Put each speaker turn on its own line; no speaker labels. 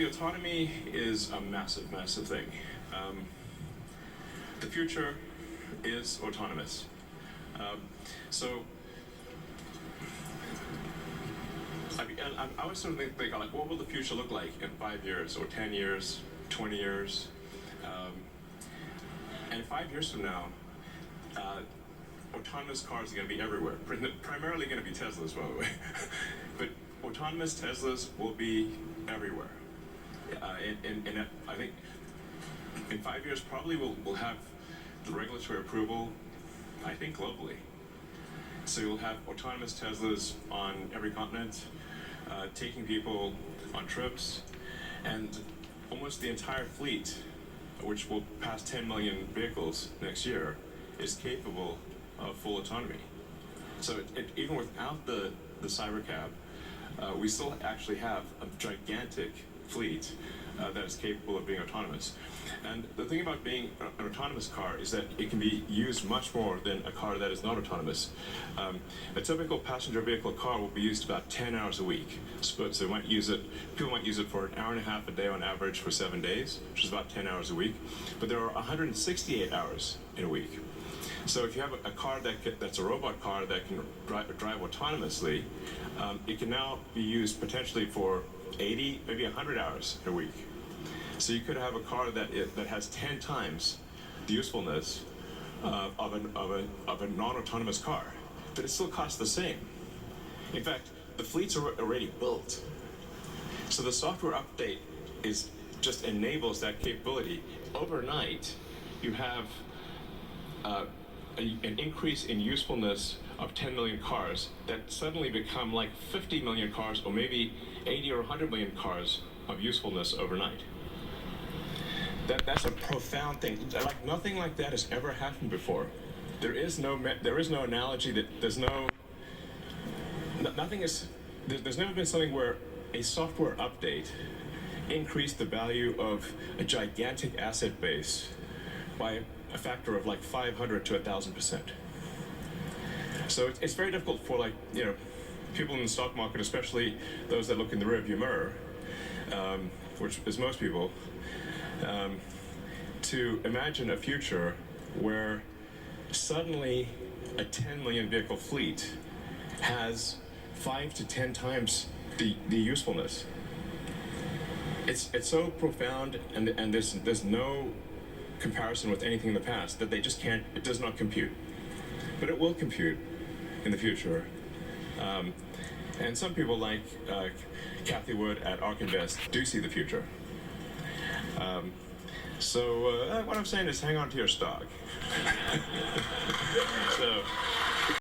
basically, autonomy is a massive, massive thing. The future is autonomous. So, I was sort of thinking, like, what will the future look like in 5 years, or 10 years, 20 years? And 5 years from now, autonomous cars are going to be everywhere. Primarily going to be Teslas, by the way. But autonomous Teslas will be everywhere. And I think in 5 years, probably we'll have the regulatory approval, I think, globally. So you'll have autonomous Teslas on every continent, taking people on trips, and almost the entire fleet, which will pass 10 million vehicles next year, is capable of full autonomy. So even without the Cybercab, we still actually have a gigantic fleet that is capable of being autonomous. And the thing about being an autonomous car is that it can be used much more than a car that is not autonomous. A typical passenger vehicle car will be used about 10 hours a week. So people might use it for an hour and a half a day on average for 7 days, which is about 10 hours a week. But there are 168 hours in a week. So if you have a car that's a robot car that can drive autonomously, it can now be used potentially for 80, maybe 100 hours a week. So you could have a car that has 10 times the usefulness of a non-autonomous car, but it still costs the same. In fact, the fleets are already built. So the software update just enables that capability. Overnight, you have an increase in usefulness of 10 million cars that suddenly become like 50 million cars, or maybe 80 or 100 million cars of usefulness overnight. That's a profound thing. Like, nothing like that has ever happened before. There is no analogy that there's never been something where a software update increased the value of a gigantic asset base by a factor of like 500 to 1,000%. So it's very difficult for, people in the stock market, especially those that look in the rearview mirror, which is most people, to imagine a future where suddenly a 10 million vehicle fleet has 5 to 10 times the usefulness. It's so profound, and there's no comparison with anything in the past that it does not compute. But it will compute in the future. And some people like Kathy Wood at ARK Invest do see the future. So what I'm saying is, hang on to your stock.